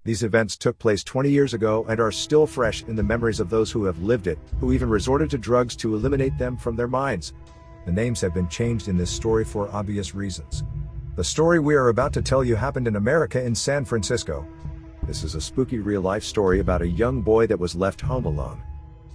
These events took place 20 years ago and are still fresh in the memories of those who have lived it, who even resorted to drugs to eliminate them from their minds. The names have been changed in this story for obvious reasons. The story we are about to tell you happened in America, in San Francisco. This is a spooky real-life story about a young boy that was left home alone.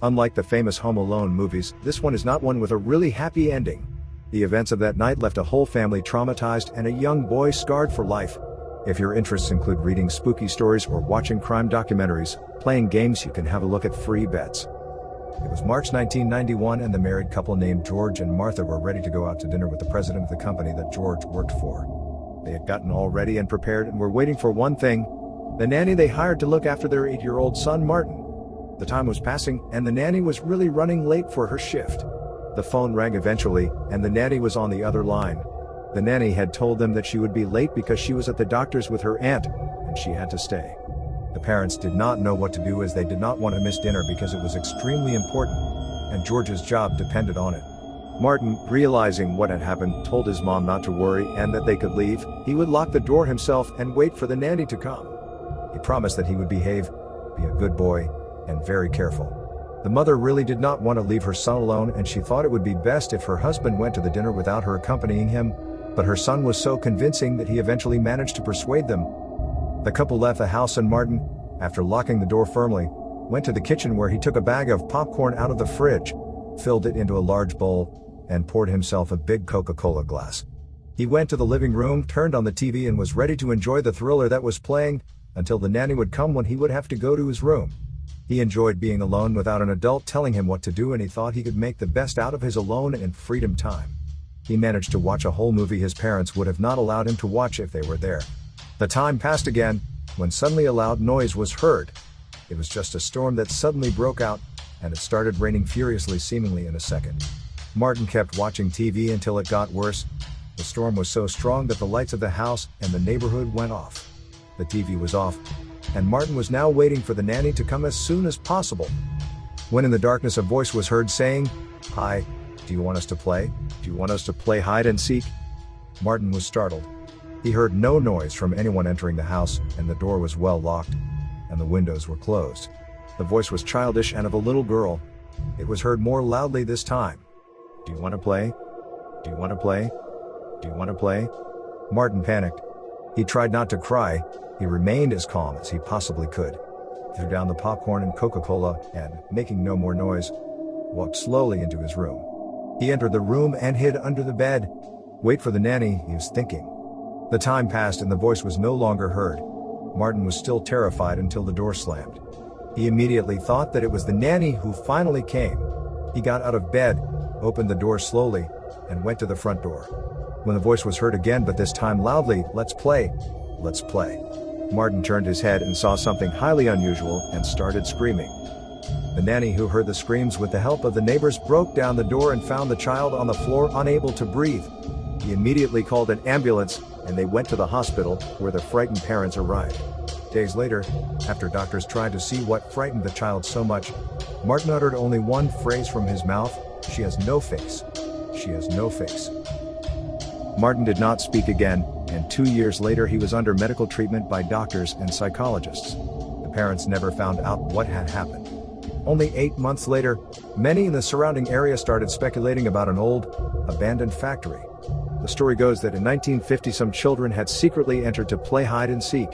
Unlike the famous Home Alone movies, this one is not one with a really happy ending. The events of that night left a whole family traumatized and a young boy scarred for life. If your interests include reading spooky stories or watching crime documentaries, playing games, you can have a look at Free Bets. It was March 1991 and the married couple named George and Martha were ready to go out to dinner with the president of the company that George worked for. They had gotten all ready and prepared and were waiting for one thing: the nanny they hired to look after their 8-year-old son Martin. The time was passing and the nanny was really running late for her shift. The phone rang eventually, and the nanny was on the other line. The nanny had told them that she would be late because she was at the doctor's with her aunt, and she had to stay. The parents did not know what to do, as they did not want to miss dinner because it was extremely important, and George's job depended on it. Martin, realizing what had happened, told his mom not to worry and that they could leave. He would lock the door himself and wait for the nanny to come. He promised that he would behave, be a good boy, and very careful. The mother really did not want to leave her son alone, and she thought it would be best if her husband went to the dinner without her accompanying him, but her son was so convincing that he eventually managed to persuade them. The couple left the house and Martin, after locking the door firmly, went to the kitchen where he took a bag of popcorn out of the fridge, filled it into a large bowl, and poured himself a big Coca-Cola glass. He went to the living room, turned on the TV, and was ready to enjoy the thriller that was playing, until the nanny would come when he would have to go to his room. He enjoyed being alone without an adult telling him what to do, and he thought he could make the best out of his alone and freedom time. He managed to watch a whole movie his parents would have not allowed him to watch if they were there. The time passed again, when suddenly a loud noise was heard. It was just a storm that suddenly broke out, and it started raining furiously, seemingly in a second. Martin kept watching TV until it got worse. The storm was so strong that the lights of the house and the neighborhood went off. The TV was off, and Martin was now waiting for the nanny to come as soon as possible. When in the darkness a voice was heard saying, "Hi, do you want us to play? Do you want us to play hide and seek?" Martin was startled. He heard no noise from anyone entering the house, and the door was well locked, and the windows were closed. The voice was childish and of a little girl. It was heard more loudly this time. "Do you want to play? Do you want to play? Do you want to play?" Martin panicked. He tried not to cry. He remained as calm as he possibly could. He threw down the popcorn and Coca-Cola and, making no more noise, walked slowly into his room. He entered the room and hid under the bed. Wait for the nanny, he was thinking. The time passed and the voice was no longer heard. Martin was still terrified until the door slammed. He immediately thought that it was the nanny who finally came. He got out of bed, opened the door slowly, and went to the front door. When the voice was heard again, but this time loudly, "Let's play, let's play." Martin turned his head and saw something highly unusual and started screaming. The nanny, who heard the screams with the help of the neighbors, broke down the door and found the child on the floor, unable to breathe. He immediately called an ambulance, and they went to the hospital, where the frightened parents arrived. Days later, after doctors tried to see what frightened the child so much, Martin uttered only one phrase from his mouth: "She has no face. She has no face." Martin did not speak again, and 2 years later he was under medical treatment by doctors and psychologists. The parents never found out what had happened. Only 8 months later, many in the surrounding area started speculating about an old, abandoned factory. The story goes that in 1950 some children had secretly entered to play hide and seek.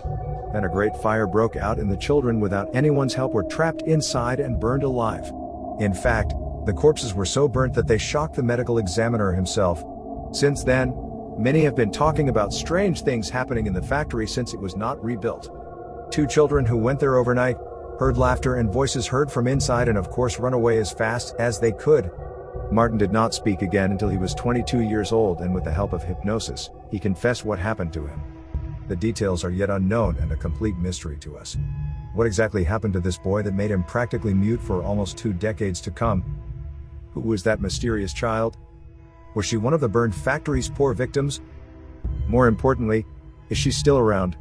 Then a great fire broke out and the children, without anyone's help, were trapped inside and burned alive. In fact, the corpses were so burnt that they shocked the medical examiner himself. Since then, many have been talking about strange things happening in the factory since it was not rebuilt. 2 children who went there overnight heard laughter and voices heard from inside, and of course run away as fast as they could. Martin did not speak again until he was 22 years old, and with the help of hypnosis, he confessed what happened to him. The details are yet unknown and a complete mystery to us. What exactly happened to this boy that made him practically mute for almost 2 decades to come? Who was that mysterious child? Was she one of the burned factory's poor victims? More importantly, is she still around?